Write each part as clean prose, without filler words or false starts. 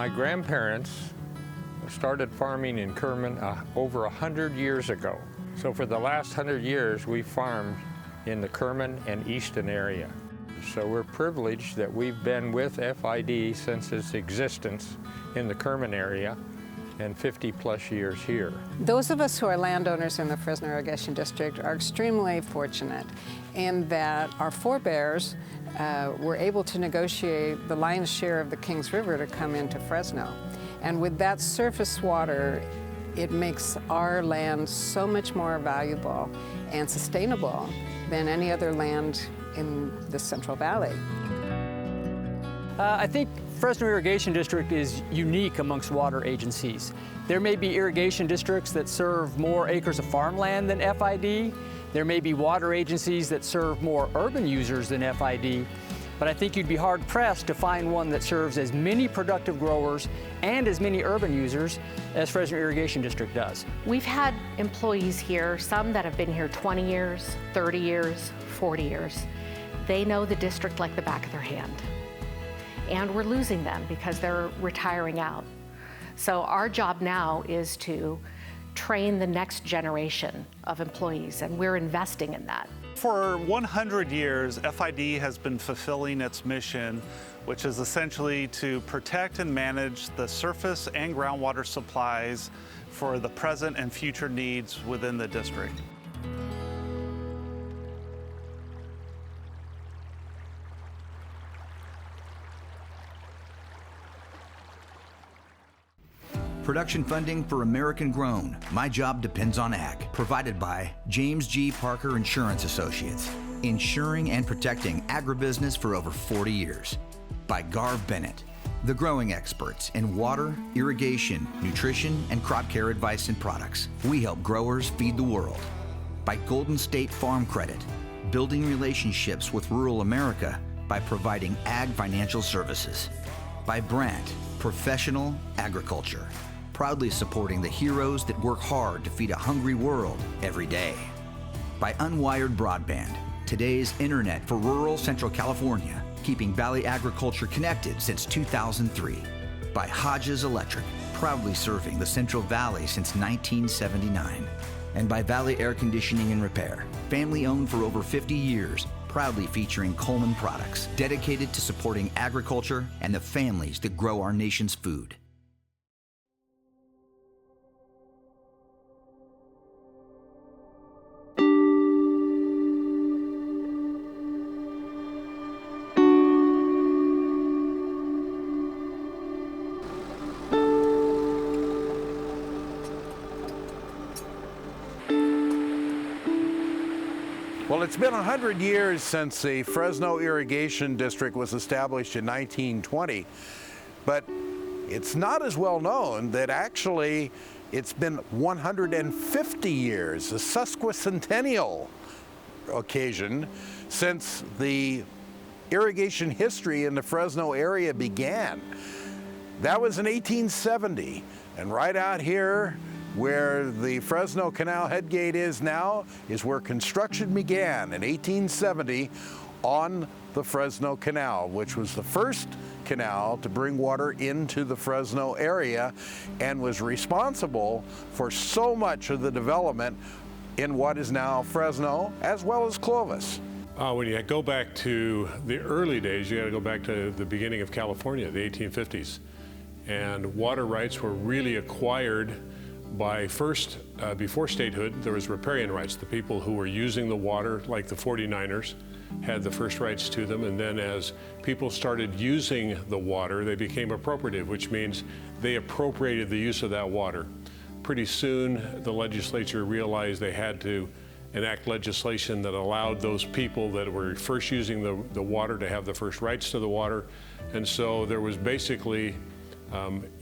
My grandparents started farming in Kerman over 100 years ago. So for the last 100 years, we farmed in the Kerman and Easton area. So we're privileged that we've been with FID since its existence in the Kerman area and 50 plus years here. Those of us who are landowners in the Fresno Irrigation District are extremely fortunate in that our forebears were able to negotiate the lion's share of the Kings River to come into Fresno. And with that surface water, it makes our land so much more valuable and sustainable than any other land in the Central Valley. I think Fresno Irrigation District is unique amongst water agencies. There may be irrigation districts that serve more acres of farmland than FID. There may be water agencies that serve more urban users than FID. But I think you'd be hard-pressed to find one that serves as many productive growers and as many urban users as Fresno Irrigation District does. We've had employees here, some that have been here 20 years, 30 years, 40 years. They know the district like the back of their hand. And we're losing them because they're retiring out. So our job now is to train the next generation of employees, and we're investing in that. For 100 years, FID has been fulfilling its mission, which is essentially to protect and manage the surface and groundwater supplies for the present and future needs within the district. Production funding for American Grown, My Job Depends on Ag, provided by James G. Parker Insurance Associates, insuring and protecting agribusiness for over 40 years. By Garv Bennett, the growing experts in water, irrigation, nutrition, and crop care advice and products. We help growers feed the world. By Golden State Farm Credit, building relationships with rural America by providing ag financial services. By Brandt, Professional Agriculture, proudly supporting the heroes that work hard to feed a hungry world every day. By Unwired Broadband, today's internet for rural Central California, keeping Valley agriculture connected since 2003. By Hodges Electric, proudly serving the Central Valley since 1979. And by Valley Air Conditioning and Repair, family owned for over 50 years, proudly featuring Coleman products, dedicated to supporting agriculture and the families that grow our nation's food. Well, it's been 100 years since the Fresno Irrigation District was established in 1920, but it's not as well known that actually it's been 150 years, a sesquicentennial occasion, since the irrigation history in the Fresno area began. That was in 1870, and right out here where the Fresno Canal headgate is now is where construction began in 1870 on the Fresno Canal, which was the first canal to bring water into the Fresno area and was responsible for so much of the development in what is now Fresno as well as Clovis. When you go back to the early days, you got to go back to the beginning of California, the 1850s. And water rights were really acquired by first, before statehood, there was riparian rights. The people who were using the water, like the 49ers, had the first rights to them. And then as people started using the water, they became appropriative, which means they appropriated the use of that water. Pretty soon, the legislature realized they had to enact legislation that allowed those people that were first using the water to have the first rights to the water. And so there was basically,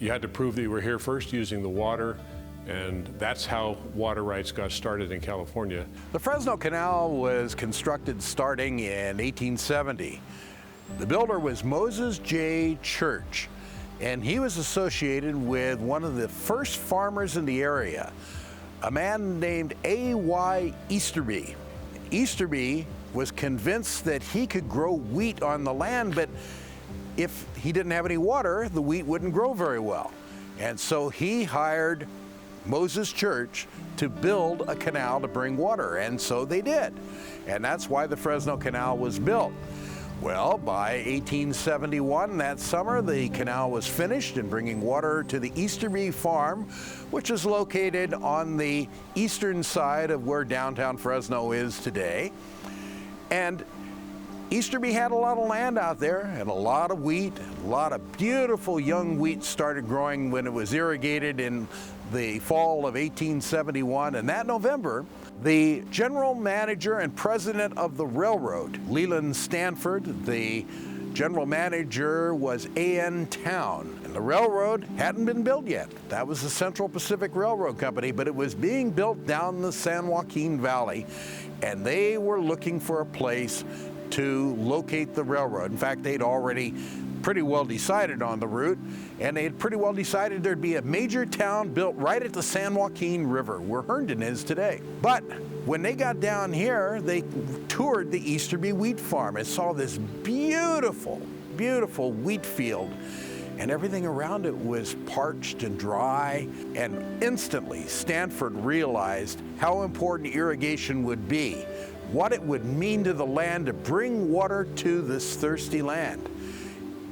you had to prove that you were here first using the water. And that's how water rights got started in California. The Fresno Canal was constructed starting in 1870. The builder was Moses J. Church, and he was associated with one of the first farmers in the area, a man named A.Y. Easterby. Easterby was convinced that he could grow wheat on the land, but if he didn't have any water, the wheat wouldn't grow very well. And so he hired Moses Church to build a canal to bring water, and so they did. And that's why the Fresno Canal was built. Well, by 1871, that summer, the canal was finished and bringing water to the Easterby Farm, which is located on the eastern side of where downtown Fresno is today. And Easterby had a lot of land out there and a lot of wheat. A lot of beautiful young wheat started growing when it was irrigated in the fall of 1871. And that November, the general manager and president of the railroad, Leland Stanford, the general manager was A.N. Town. And the railroad hadn't been built yet. That was the Central Pacific Railroad Company, but it was being built down the San Joaquin Valley, and they were looking for a place to locate the railroad. In fact, they'd already pretty well decided on the route, and they had pretty well decided there'd be a major town built right at the San Joaquin River, where Herndon is today. But when they got down here, they toured the Easterby wheat farm and saw this beautiful, beautiful wheat field, and everything around it was parched and dry. And instantly, Stanford realized how important irrigation would be, what it would mean to the land to bring water to this thirsty land.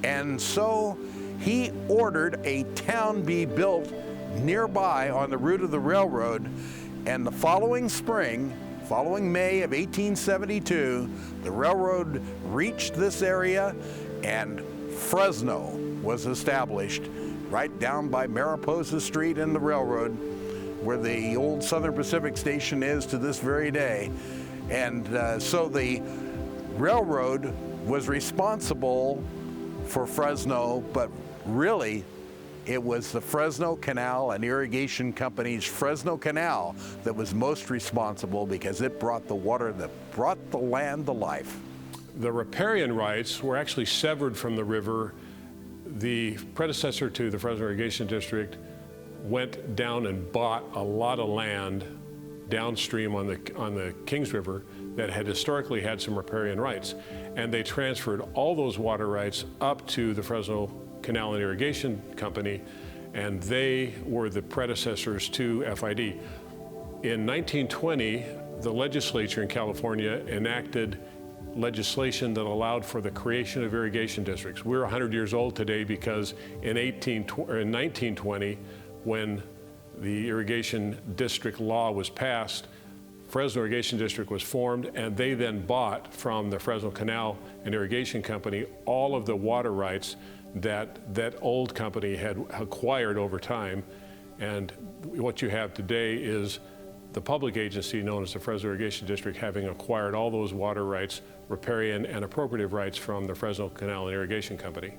And so he ordered a town be built nearby on the route of the railroad, and the following spring, following May of 1872, the railroad reached this area and Fresno was established right down by Mariposa Street and the railroad, where the old Southern Pacific station is to this very day. And so the railroad was responsible for Fresno, but really it was the Fresno Canal and Irrigation Company's Fresno Canal that was most responsible, because it brought the water that brought the land to life. The riparian rights were actually severed from the river. The predecessor to the Fresno Irrigation District went down and bought a lot of land downstream on the Kings River that had historically had some riparian rights. And they transferred all those water rights up to the Fresno Canal and Irrigation Company, and they were the predecessors to FID. In 1920, the legislature in California enacted legislation that allowed for the creation of irrigation districts. We're 100 years old today because in 1920, when the irrigation district law was passed, Fresno Irrigation District was formed, and they then bought from the Fresno Canal and Irrigation Company all of the water rights that old company had acquired over time. And what you have today is the public agency known as the Fresno Irrigation District having acquired all those water rights, riparian and appropriative rights, from the Fresno Canal and Irrigation Company.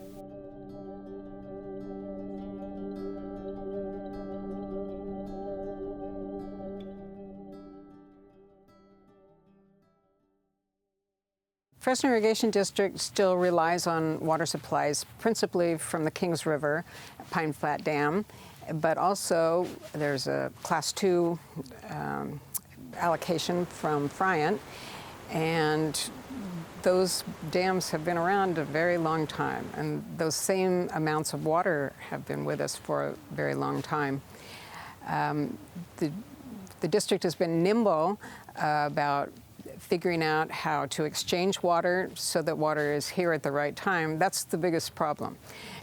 Fresno Irrigation District still relies on water supplies principally from the Kings River, Pine Flat Dam, but also there's a Class 2 allocation from Friant, and those dams have been around a very long time, and those same amounts of water have been with us for a very long time. The district has been nimble about figuring out how to exchange water so that water is here at the right time. That's the biggest problem,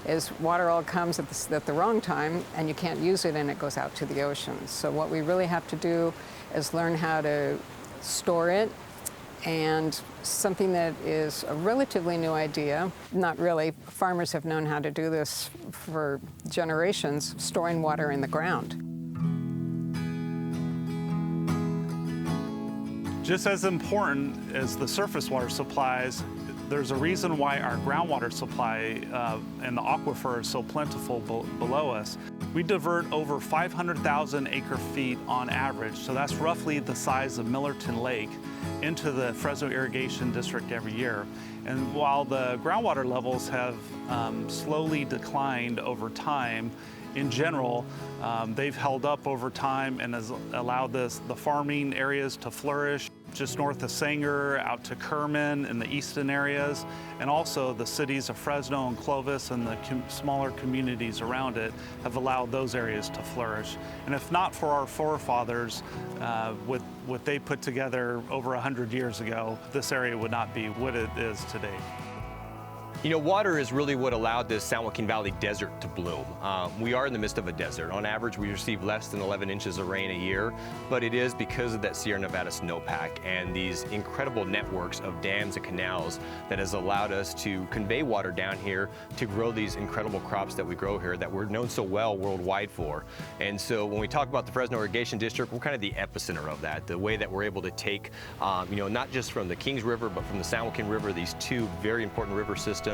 is water all comes at the wrong time and you can't use it and it goes out to the ocean. So what we really have to do is learn how to store it, and something that is a relatively new idea, not really, farmers have known how to do this for generations, storing water in the ground. Just as important as the surface water supplies, there's a reason why our groundwater supply and the aquifer is so plentiful below us. We divert over 500,000 acre-feet on average, so that's roughly the size of Millerton Lake, into the Fresno Irrigation District every year. And while the groundwater levels have slowly declined over time, in general, they've held up over time and has allowed the farming areas to flourish. just north of Sanger, out to Kerman in the eastern areas, and also the cities of Fresno and Clovis and the smaller communities around it have allowed those areas to flourish. And if not for our forefathers, with what they put together over 100 years ago, this area would not be what it is today. You know, water is really what allowed this San Joaquin Valley desert to bloom. We are in the midst of a desert. On average, we receive less than 11 inches of rain a year, but it is because of that Sierra Nevada snowpack and these incredible networks of dams and canals that has allowed us to convey water down here to grow these incredible crops that we grow here that we're known so well worldwide for. And so when we talk about the Fresno Irrigation District, we're kind of the epicenter of that, the way that we're able to take, you know, not just from the Kings River, but from the San Joaquin River, these two very important river systems,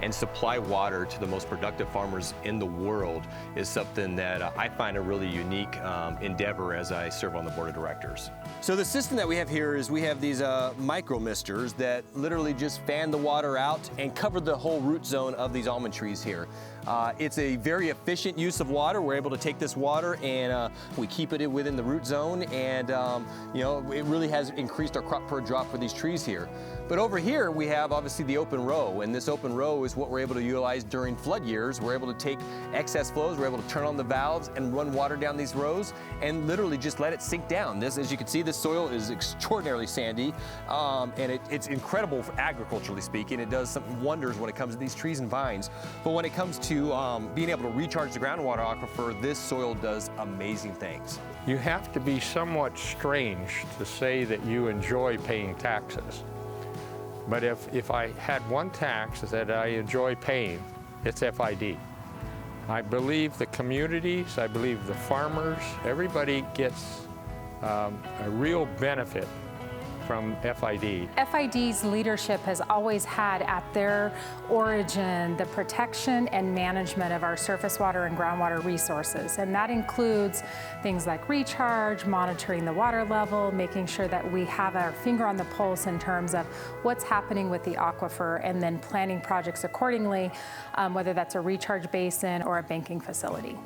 and supply water to the most productive farmers in the world is something that I find a really unique endeavor as I serve on the board of directors. So the system that we have here is we have these micro misters that literally just fan the water out and cover the whole root zone of these almond trees here. It's a very efficient use of water. We're able to take this water and we keep it within the root zone, and you know, it really has increased our crop per drop for these trees here. But over here we have obviously the open row, and this open row is what we're able to utilize during flood years. We're able to take excess flows, we're able to turn on the valves and run water down these rows and literally just let it sink down. This, as you can see, this soil is extraordinarily sandy, and it's incredible for agriculturally speaking. It does some wonders when it comes to these trees and vines. But when it comes to being able to recharge the groundwater aquifer, this soil does amazing things. You have to be somewhat strange to say that you enjoy paying taxes. But if I had one tax that I enjoy paying, it's FID. I believe the communities, I believe the farmers, everybody gets a real benefit from FID. FID's leadership has always had at their origin the protection and management of our surface water and groundwater resources. And that includes things like recharge, monitoring the water level, making sure that we have our finger on the pulse in terms of what's happening with the aquifer, and then planning projects accordingly, whether that's a recharge basin or a banking facility.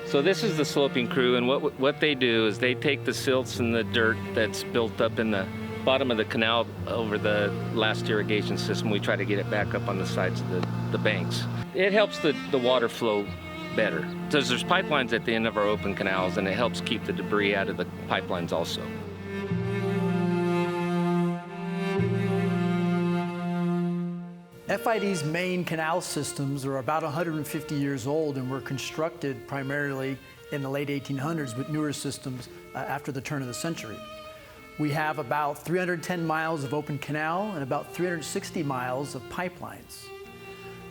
So this is the sloping crew, and what they do is they take the silts and the dirt that's built up in the bottom of the canal over the last irrigation system. We try to get it back up on the sides of the banks. It helps the water flow better, because there's pipelines at the end of our open canals, and it helps keep the debris out of the pipelines also. FID's main canal systems are about 150 years old and were constructed primarily in the late 1800s with newer systems after the turn of the century. We have about 310 miles of open canal and about 360 miles of pipelines.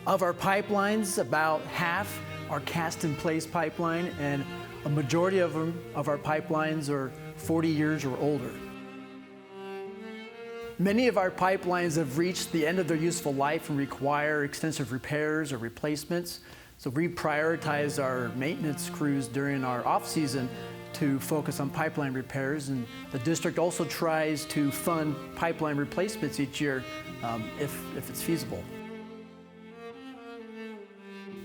Of our pipelines, about half are cast-in-place pipeline, and a majority of our pipelines are 40 years or older. Many of our pipelines have reached the end of their useful life and require extensive repairs or replacements. So we prioritize our maintenance crews during our off-season to focus on pipeline repairs, and the district also tries to fund pipeline replacements each year if it's feasible.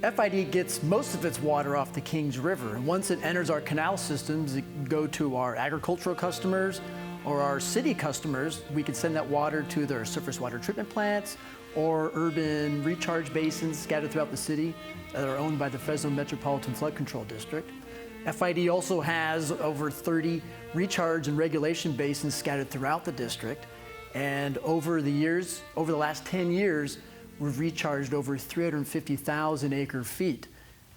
FID gets most of its water off the Kings River, and once it enters our canal systems, it can go to our agricultural customers or our city customers. We can send that water to their surface water treatment plants or urban recharge basins scattered throughout the city that are owned by the Fresno Metropolitan Flood Control District. FID also has over 30 recharge and regulation basins scattered throughout the district. And over the last 10 years, we've recharged over 350,000 acre feet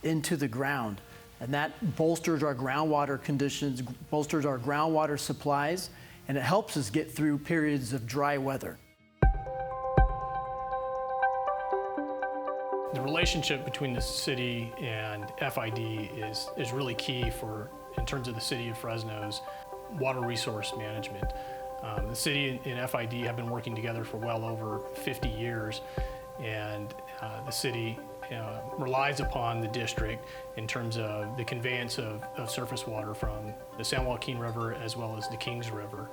into the ground. And that bolsters our groundwater conditions, bolsters our groundwater supplies, and it helps us get through periods of dry weather. The relationship between the city and FID is really key in terms of the city of Fresno's water resource management. The city and FID have been working together for well over 50 years, and the city relies upon the district in terms of the conveyance of surface water from the San Joaquin River as well as the Kings River.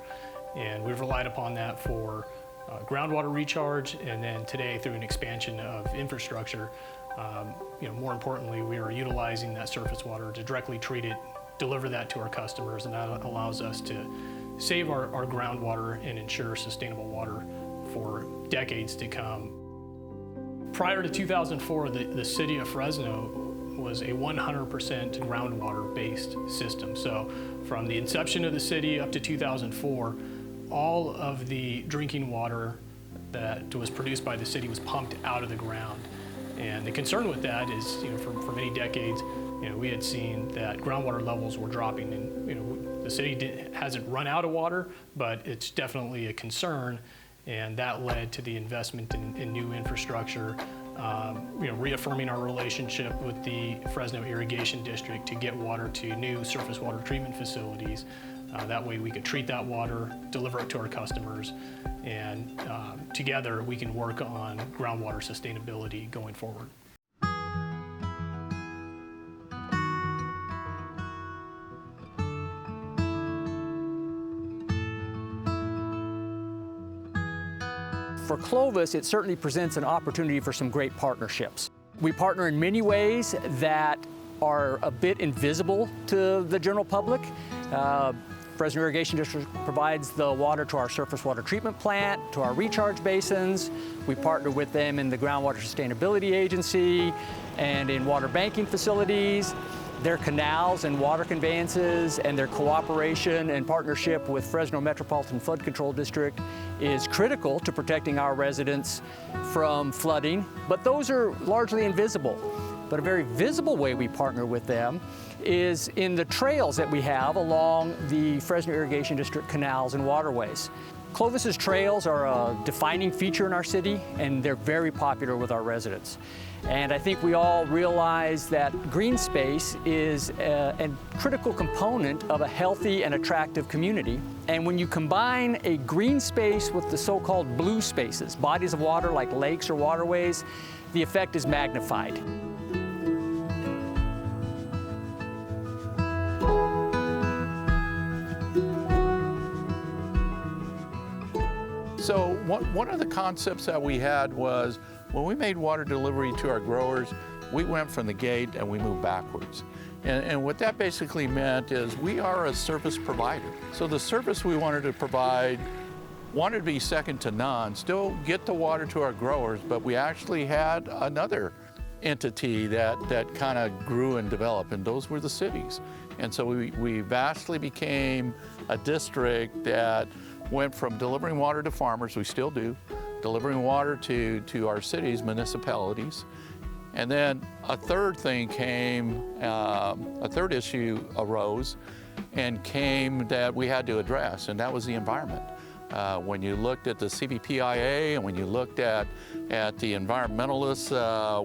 And we've relied upon that for groundwater recharge, and then today through an expansion of infrastructure. More importantly, we are utilizing that surface water to directly treat it, deliver that to our customers, and that allows us to save our groundwater and ensure sustainable water for decades to come. Prior to 2004, the city of Fresno was a 100% groundwater-based system. So from the inception of the city up to 2004, all of the drinking water that was produced by the city was pumped out of the ground. And the concern with that is, for many decades, we had seen that groundwater levels were dropping, and the city hasn't run out of water, but it's definitely a concern, and that led to the investment in new infrastructure, reaffirming our relationship with the Fresno Irrigation District to get water to new surface water treatment facilities. That way we could treat that water, deliver it to our customers, and together we can work on groundwater sustainability going forward. For Clovis, it certainly presents an opportunity for some great partnerships. We partner in many ways that are a bit invisible to the general public. Fresno Irrigation District provides the water to our surface water treatment plant, to our recharge basins. We partner with them in the Groundwater Sustainability Agency and in water banking facilities. Their canals and water conveyances and their cooperation and partnership with Fresno Metropolitan Flood Control District is critical to protecting our residents from flooding, but those are largely invisible. But a very visible way we partner with them is in the trails that we have along the Fresno Irrigation District canals and waterways. Clovis's trails are a defining feature in our city, and they're very popular with our residents. And I think we all realize that green space is a critical component of a healthy and attractive community. And when you combine a green space with the so-called blue spaces, bodies of water like lakes or waterways, the effect is magnified. So one of the concepts that we had was when we made water delivery to our growers, we went from the gate and we moved backwards. And what that basically meant is we are a service provider. So the service we wanted to provide wanted to be second to none, still get the water to our growers, but we actually had another entity that kind of grew and developed, and those were the cities. And so we vastly became a district that went from delivering water to farmers, we still do, delivering water to our cities, municipalities. And then a third thing came, a third issue arose and came that we had to address, and that was the environment. When you looked at the CVPIA and when you looked at the environmentalists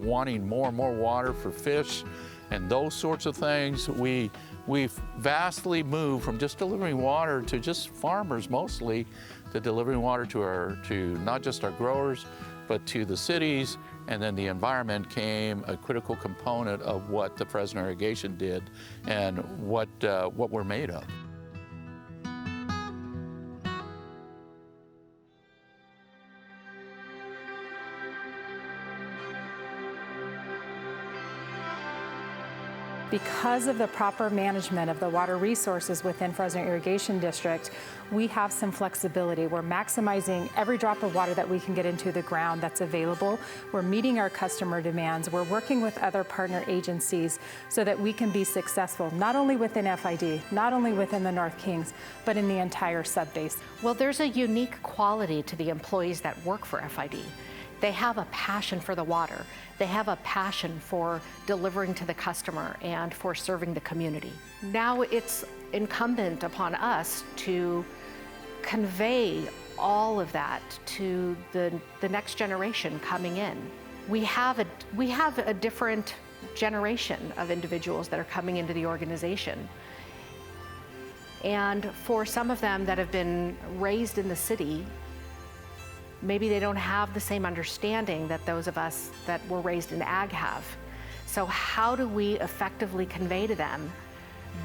wanting more and more water for fish and those sorts of things, we've vastly moved from just delivering water to just farmers mostly, to delivering water to not just our growers, but to the cities. And then the environment came a critical component of what the Fresno Irrigation did and what we're made of. Because of the proper management of the water resources within Fresno Irrigation District, we have some flexibility. We're maximizing every drop of water that we can get into the ground that's available. We're meeting our customer demands. We're working with other partner agencies so that we can be successful, not only within FID, not only within the North Kings, but in the entire subbase. Well, there's a unique quality to the employees that work for FID. They have a passion for the water. They have a passion for delivering to the customer and for serving the community. Now it's incumbent upon us to convey all of that to the next generation coming in. we have a different generation of individuals that are coming into the organization. And for some of them that have been raised in the city, maybe they don't have the same understanding that those of us that were raised in ag have. So how do we effectively convey to them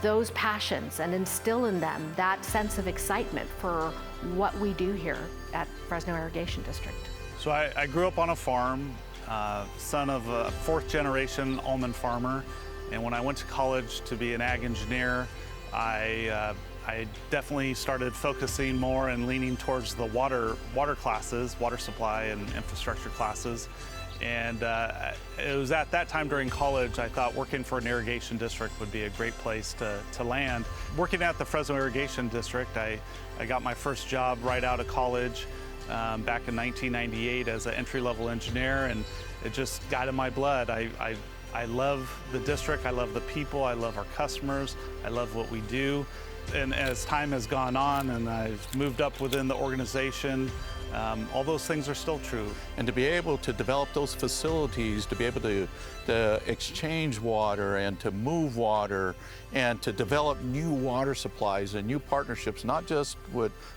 those passions and instill in them that sense of excitement for what we do here at Fresno Irrigation District? So I grew up on a farm, son of a fourth generation almond farmer. And when I went to college to be an ag engineer, I definitely started focusing more and leaning towards the water classes, water supply and infrastructure classes. And it was at that time during college I thought working for an irrigation district would be a great place to land. Working at the Fresno Irrigation District, I got my first job right out of college back in 1998 as an entry-level engineer, and it just got in my blood. I love the district, I love the people, I love our customers, I love what we do. And as time has gone on and I've moved up within the organization, all those things are still true. And to be able to develop those facilities, to be able to exchange water and to move water and to develop new water supplies and new partnerships, not just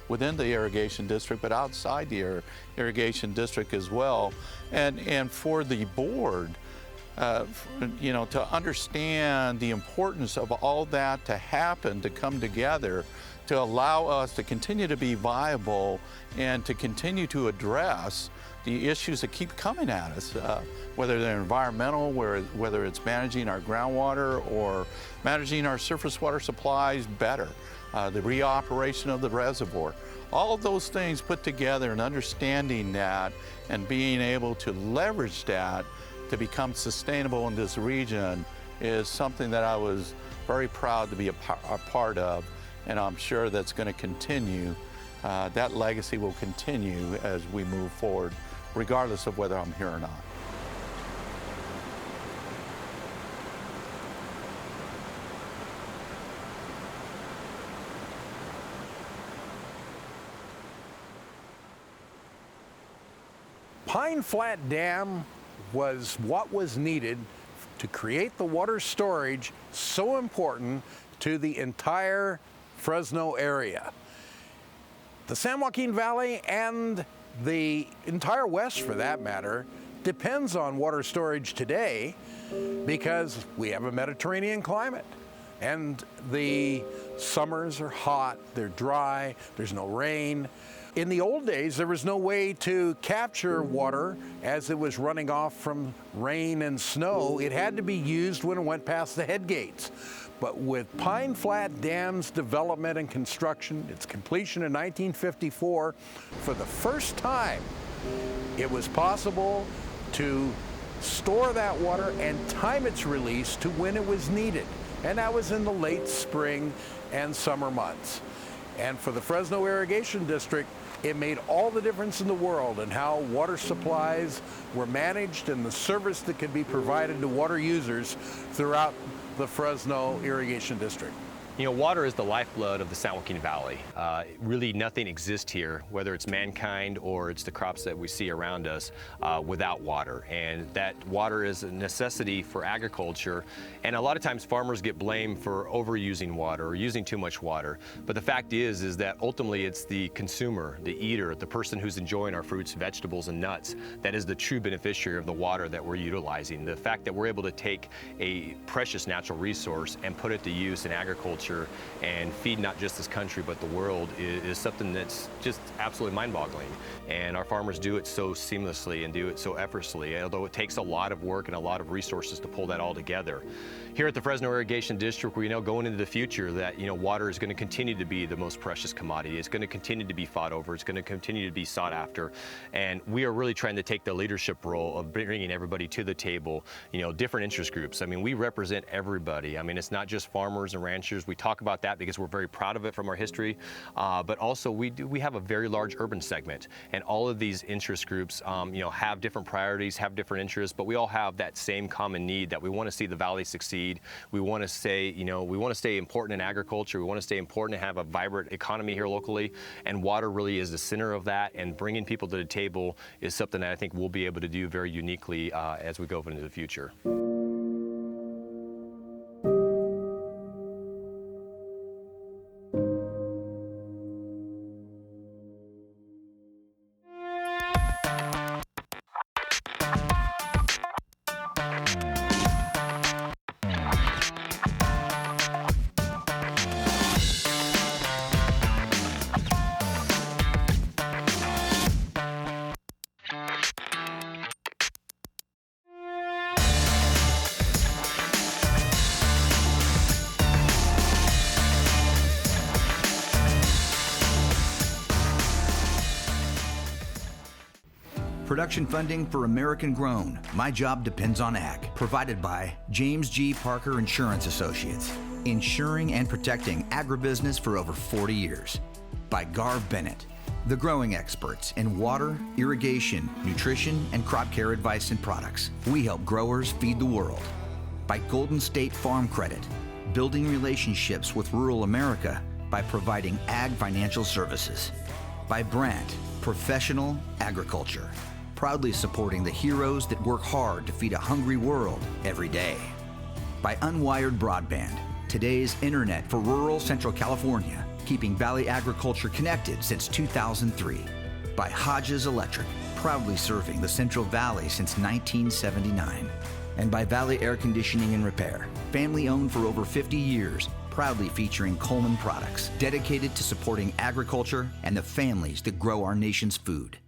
within the irrigation district, but outside the irrigation district as well. And for the board, you know, to understand the importance of all that to happen, to come together, to allow us to continue to be viable and to continue to address the issues that keep coming at us, whether they're environmental, whether it's managing our groundwater or managing our surface water supplies better, the reoperation of the reservoir. All of those things put together and understanding that and being able to leverage that to become sustainable in this region is something that I was very proud to be a part of, and I'm sure that's going to continue. That legacy will continue as we move forward, regardless of whether I'm here or not. Pine Flat Dam was what was needed to create the water storage so important to the entire Fresno area. The San Joaquin Valley and the entire West, for that matter, depends on water storage today because we have a Mediterranean climate. And the summers are hot, they're dry, there's no rain. In the old days, there was no way to capture water as it was running off from rain and snow. It had to be used when it went past the head gates. But with Pine Flat Dam's development and construction, its completion in 1954, for the first time, it was possible to store that water and time its release to when it was needed. And that was in the late spring and summer months. And for the Fresno Irrigation District, it made all the difference in the world in how water supplies were managed and the service that could be provided to water users throughout the Fresno Irrigation District. You know, water is the lifeblood of the San Joaquin Valley. Really nothing exists here, whether it's mankind or it's the crops that we see around us, without water. And that water is a necessity for agriculture. And a lot of times farmers get blamed for overusing water or using too much water. But the fact is that ultimately it's the consumer, the eater, the person who's enjoying our fruits, vegetables, and nuts that is the true beneficiary of the water that we're utilizing. The fact that we're able to take a precious natural resource and put it to use in agriculture and feed not just this country but the world is something that's just absolutely mind-boggling. And our farmers do it so seamlessly and do it so effortlessly, although it takes a lot of work and a lot of resources to pull that all together. Here at the Fresno Irrigation District, we know going into the future that, you know, water is going to continue to be the most precious commodity. It's going to continue to be fought over. It's going to continue to be sought after. And we are really trying to take the leadership role of bringing everybody to the table, you know, different interest groups. I mean, we represent everybody. I mean, it's not just farmers and ranchers. We talk about that because we're very proud of it from our history. But also we have a very large urban segment, and all of these interest groups have different priorities, have different interests, but we all have that same common need that we want to see the valley succeed. We want to stay, we want to stay important in agriculture. We want to stay important and have a vibrant economy here locally, and water really is the center of that, and bringing people to the table is something that I think we'll be able to do very uniquely as we go into the future. Production funding for American Grown, My Job Depends on Ag, provided by James G. Parker Insurance Associates, insuring and protecting agribusiness for over 40 years. By Garv Bennett, the growing experts in water, irrigation, nutrition, and crop care advice and products. We help growers feed the world. By Golden State Farm Credit, building relationships with rural America by providing ag financial services. By Brandt, professional agriculture, proudly supporting the heroes that work hard to feed a hungry world every day. By Unwired Broadband, today's internet for rural Central California, keeping Valley agriculture connected since 2003. By Hodges Electric, proudly serving the Central Valley since 1979. And by Valley Air Conditioning and Repair, family owned for over 50 years, proudly featuring Coleman products, dedicated to supporting agriculture and the families that grow our nation's food.